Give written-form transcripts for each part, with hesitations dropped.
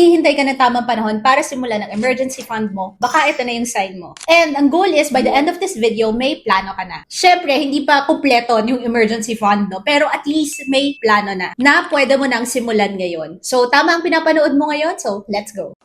naghihintay ka ng tamang panahon para simulan ang emergency fund mo, baka ito na yung sign mo. And ang goal is, by the end of this video, may plano ka na. Syempre, hindi pa kumpleto yung emergency fund, no? Pero at least may plano na pwede mo nang simulan ngayon. So, tama ang pinapanood mo ngayon. So, let's go.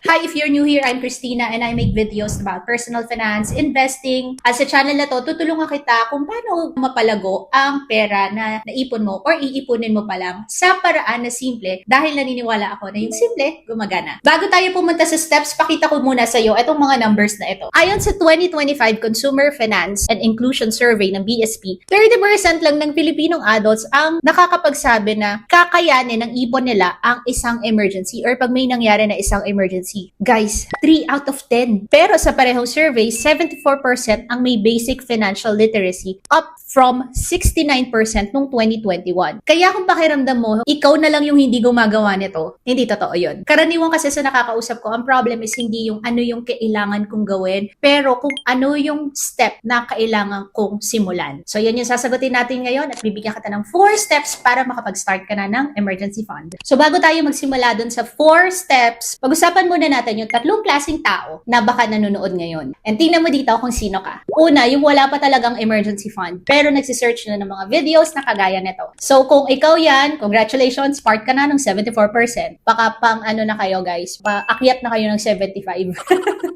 Hi, if you're new here, I'm Christina and I make videos about personal finance, investing. At sa channel na to, tutulungan kita kung paano mapalago ang pera na naipon mo or iipunin mo pa lang sa paraan na simple dahil naniniwala ako na yung simple, gumagana. Bago tayo pumunta sa steps, pakita ko muna sa iyo itong mga numbers na ito. Ayon sa 2025 Consumer Finance and Inclusion Survey ng BSP, 30% lang ng Pilipinong adults ang nakakapagsabi na kakayanin ng ipon nila ang isang emergency or pag may nangyari na isang emergency. Guys, 3 out of 10. Pero sa parehong survey, 74% ang may basic financial literacy, up from 69% noong 2021. Kaya kung pakiramdam mo, ikaw na lang yung hindi gumagawa nito, hindi totoo yun. Karaniwan kasi sa nakakausap ko, ang problem is hindi yung ano yung kailangan kong gawin, pero kung ano yung step na kailangan kong simulan. So yan yung sasagutin natin ngayon at bibigyan kita ng 4 steps para makapag-start ka na ng emergency fund. So bago tayo magsimula dun sa 4 steps, pag-usapan muna natin yung 3 klaseng tao na baka nanonood ngayon. And tingnan mo dito kung sino ka. Una, yung wala pa talagang emergency fund, pero nagsisearch na ng mga videos na kagaya nito. So kung ikaw yan, congratulations, part ka na ng 74%. Baka pang ano na kayo guys, paakyat na kayo ng 75.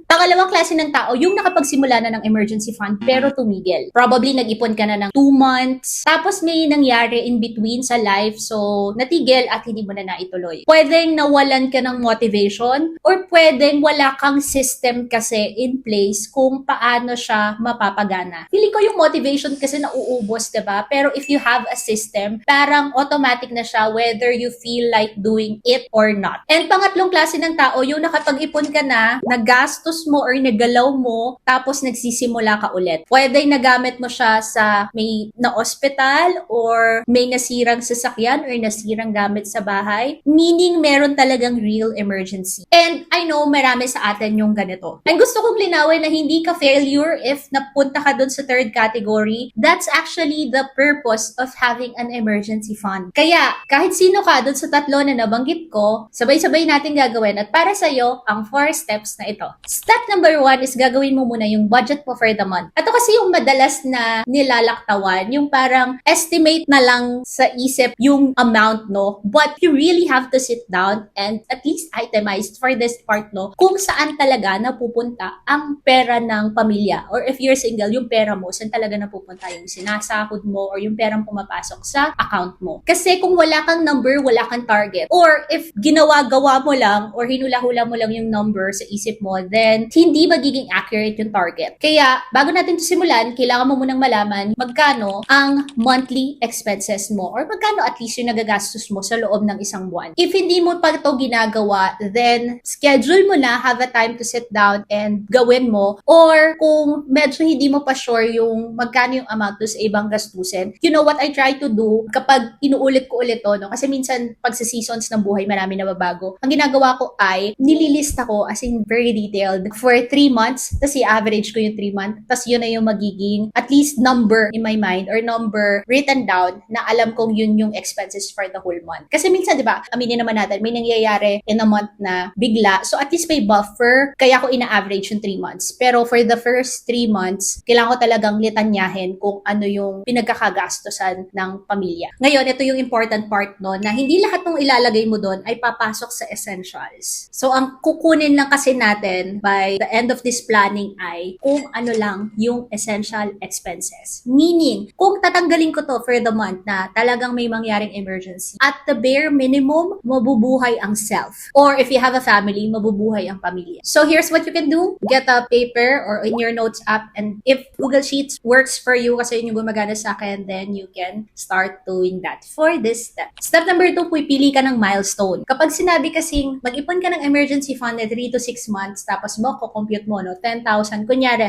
Pangalawang klase ng tao, yung nakapagsimula na ng emergency fund pero tumigil. Probably nag-ipon ka na ng 2 months, tapos may nangyari in between sa life, so natigil at hindi mo na naituloy. Pwedeng nawalan ka ng motivation or pwedeng wala kang system kasi in place kung paano siya mapapagana. Feeling ko yung motivation kasi nauubos, diba? Pero if you have a system, parang automatic na siya whether you feel like doing it or not. And pangatlong klase ng tao, yung nakapag-ipon ka na, nagastos mo or nagalaw mo, tapos nagsisimula ka ulit. Pwede nagamit mo siya sa may na-hospital or may nasirang sasakyan or nasirang gamit sa bahay. Meaning, meron talagang real emergency. And I know marami sa atin yung ganito. And gusto kong linawin na hindi ka failure if napunta ka dun sa third category. That's actually the purpose of having an emergency fund. Kaya, kahit sino ka dun sa 3 na nabanggit ko, sabay-sabay natin gagawin at para sa'yo ang 4 steps na ito. Step number 1 is gagawin mo muna yung budget mo for the month. Ito kasi yung madalas na nilalaktawan, yung parang estimate na lang sa isip yung amount, no? But you really have to sit down and at least itemize for this part, no? Kung saan talaga napupunta ang pera ng pamilya. Or if you're single, yung pera mo, saan talaga napupunta yung sinasahod mo or yung perang pumapasok sa account mo. Kasi kung wala kang number, wala kang target. Or if ginawa-gawa mo lang or hinula-hula mo lang yung number sa isip mo, then hindi magiging accurate yung target. Kaya, bago natin ito simulan, kailangan mo munang malaman magkano ang monthly expenses mo or magkano at least yung nagagastos mo sa loob ng isang buwan. If hindi mo pa ito ginagawa, then schedule mo na, have a time to sit down and gawin mo. Or kung medyo hindi mo pa sure yung magkano yung amount sa ibang gastusin, you know what I try to do kapag inuulit ko ulit to, no? Kasi minsan pag sa seasons ng buhay, marami nababago. Ang ginagawa ko ay nililista ko as in very detailed for 3 months, tapos i-average ko yung 3 months, tapos yun na yung magiging at least number in my mind or number written down na alam kong yun yung expenses for the whole month. Kasi minsan, di ba, aminin naman natin, may nangyayari in a month na bigla, so at least may buffer, kaya ko ina-average yung 3 months. Pero for the first 3 months, kailangan ko talagang litanyahin kung ano yung pinagkakagastosan ng pamilya. Ngayon, ito yung important part, no, na hindi lahat ng ilalagay mo doon ay papasok sa essentials. So, ang kukunin lang kasi natin by the end of this planning ay kung ano lang yung essential expenses. Meaning, kung tatanggalin ko to for the month na talagang may mangyaring emergency, at the bare minimum, mabubuhay ang self. Or if you have a family, mabubuhay ang pamilya. So here's what you can do. Get a paper or in your notes app, and if Google Sheets works for you kasi yun yung gumagana sa akin, then you can start doing that for this step. Step number 2, pipili ka ng milestone. Kapag sinabi kasing mag-ipon ka ng emergency fund na 3 to 6 months, tapos mo, compute mo, no, 10,000, kunyari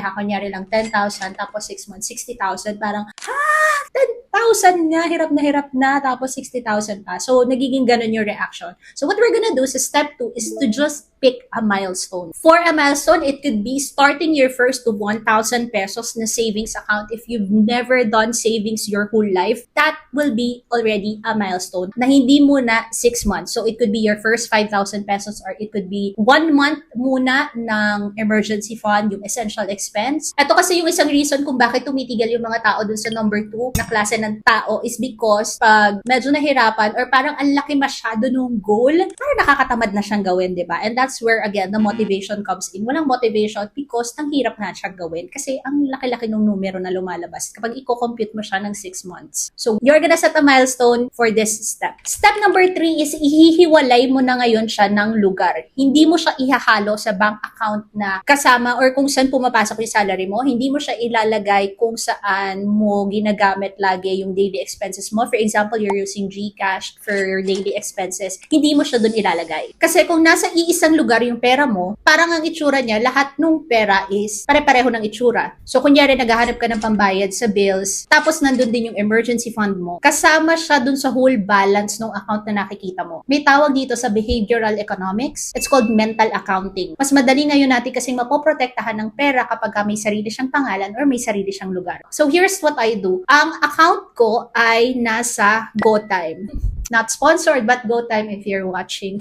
lang 10,000, tapos 6 months, 60,000, parang, 10,000 60,000 nga, hirap na, tapos 60,000 pa. So, nagiging ganun yung reaction. So, what we're gonna do sa step 2 is to just pick a milestone. For a milestone, it could be starting your first to 1,000 pesos na savings account. If you've never done savings your whole life, that will be already a milestone na hindi muna 6 months. So, it could be your first 5,000 pesos or it could be 1 month muna ng emergency fund, yung essential expense. Ito kasi yung isang reason kung bakit tumitigal yung mga tao dun sa number 2 na klase ng tao is because pag medyo nahirapan or parang ang laki masyado nung goal, parang nakakatamad na siyang gawin, di ba? And that's where, again, the motivation comes in. Walang motivation because ang hirap na siyang gawin kasi ang laki-laki ng numero na lumalabas kapag i-compute mo siya ng 6 months. So, you're gonna set a milestone for this step. Step number 3 is ihihiwalay mo na ngayon siya ng lugar. Hindi mo siya ihahalo sa bank account na kasama or kung saan pumapasok yung salary mo. Hindi mo siya ilalagay kung saan mo ginagamit lagi yung daily expenses mo. For example, you're using GCash for your daily expenses. Hindi mo siya dun ilalagay. Kasi kung nasa iisang lugar yung pera mo, parang ang itsura niya, lahat ng pera is pare-pareho ng itsura. So, kunyari, naghahanap ka ng pambayad sa bills, tapos nandun din yung emergency fund mo, kasama siya dun sa whole balance ng account na nakikita mo. May tawag dito sa behavioral economics. It's called mental accounting. Mas madali ngayon natin kasing mapoprotektahan ng pera kapag may sarili siyang pangalan or may sarili siyang lugar. So, here's what I do. Ang account ko ay nasa GoTime. Not sponsored, but GoTime if you're watching.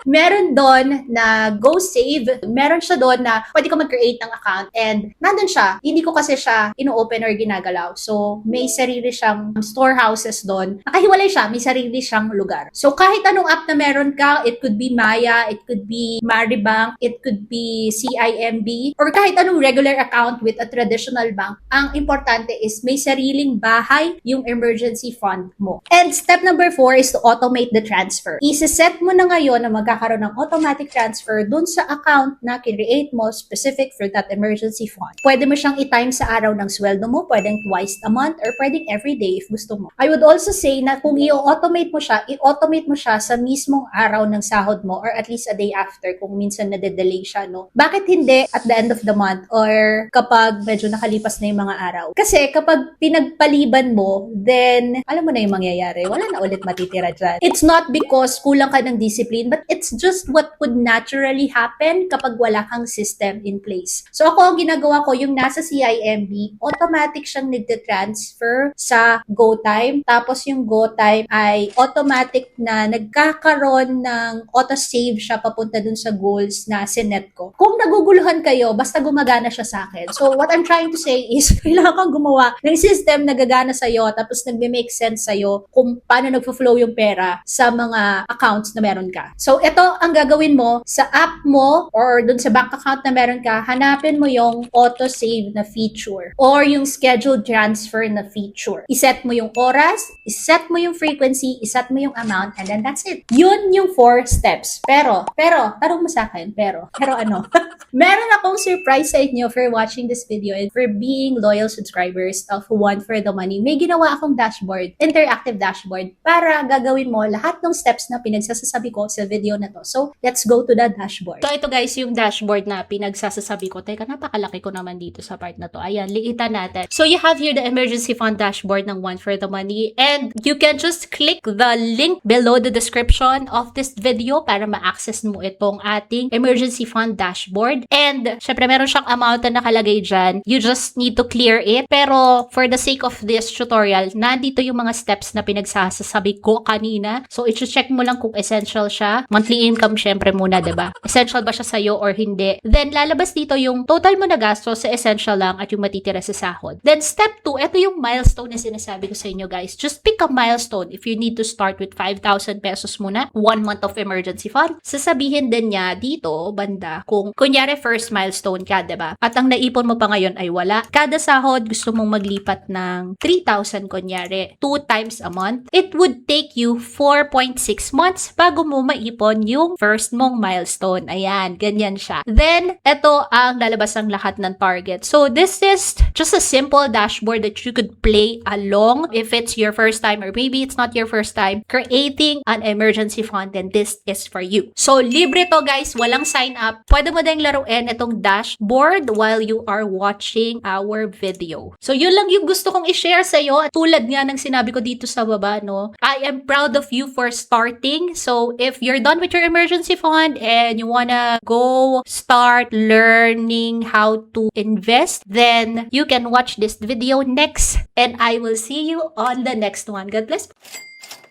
Meron doon na Go Save. Meron siya doon na pwede ko mag-create ng account and nandun siya. Hindi ko kasi siya ino-open or ginagalaw. So, may sarili siyang storehouses doon. Nakahiwalay siya. May sarili siyang lugar. So, kahit anong app na meron ka, it could be Maya, it could be Maribank, it could be CIMB, or kahit anong regular account with a traditional bank, ang importante is may sariling bahay yung emergency fund mo. And step number 4 is to automate the transfer. Isa-set mo na ngayon na magkakaroon ng automatic transfer dun sa account na create mo specific for that emergency fund. Pwede mo siyang i-time sa araw ng sweldo mo, pwedeng twice a month, or pwedeng every day if gusto mo. I would also say na kung i-automate mo siya sa mismong araw ng sahod mo or at least a day after kung minsan nade-delay siya, no? Bakit hindi at the end of the month or kapag medyo nakalipas na yung mga araw? Kasi kapag pinagpaliban mo, then alam mo na yung mangyayari. Wala na ulit matitira dyan. It's not because kulang ka ng discipline, but it's just what would naturally happen kapag wala kang system in place. So ako, ang ginagawa ko, yung nasa CIMB, automatic siyang nagde-transfer sa GoTime. Tapos yung GoTime ay automatic na nagkakaroon ng auto-save siya papunta dun sa goals na sinet ko. Kung naguguluhan kayo, basta gumagana siya sa akin. So what I'm trying to say is, kailangan kang gumawa ng system na gagana sa'yo, tapos nagme-make sense sa'yo kung paano nagfo-flow yung pera sa mga accounts na meron ka. So, ito ang gagawin mo sa app mo or dun sa bank account na meron ka, hanapin mo yung auto-save na feature or yung scheduled transfer na feature. Iset mo yung oras, iset mo yung frequency, iset mo yung amount, and then that's it. Yun yung 4 steps. Pero, tarong mo sa akin, pero ano? Meron akong surprise sa inyo for watching this video and for being loyal subscribers of One for the Money. May ginawa akong dashboard, interactive dashboard, para gagawin mo lahat ng steps na pinagsasabi ko sa video na to. So, let's go to the dashboard. So, ito guys, yung dashboard na pinagsasabi ko. Teka, napakalaki ko naman dito sa part na to. Ayan, liitan natin. So, you have here the emergency fund dashboard ng One for the Money and you can just click the link below the description of this video para ma-access mo itong ating emergency fund dashboard. And, syempre, meron siyang amount na nakalagay dyan. You just need to clear it. Pero, for the sake of this tutorial, nandito yung mga steps na pinagsasabi ko kanina. So, i-check mo lang kung essential siya. Monthly income, syempre muna, diba? Essential ba siya sa'yo or hindi? Then, lalabas dito yung total mo na gasto sa essential lang at yung matitira sa sahod. Then, step 2, ito yung milestone na sinasabi ko sa inyo, guys. Just pick a milestone. If you need to start with 5,000 pesos muna, 1 month of emergency fund, sasabihin din niya dito, banda, kung kunyari first milestone ka, diba? At ang naipon mo pa ngayon ay wala. Kada sahod, gusto mong maglipat ng 3,000 kunyari, 2 times a month. It would take you 4.6 months bago mo maipon yon yung first mong milestone. Ayan, ganyan siya. Then, ito ang lalabas ang lahat ng target. So, this is just a simple dashboard that you could play along if it's your first time or maybe it's not your first time creating an emergency fund, then this is for you. So, libre to guys, walang sign up. Pwede mo din laruin itong dashboard while you are watching our video. So, yun lang yung gusto kong i-share sa iyo. Tulad nga ng sinabi ko dito sa baba, no? I am proud of you for starting. So, if you're done with your emergency fund and you wanna go start learning how to invest, then you can watch this video next and I will see you on the next one. God bless.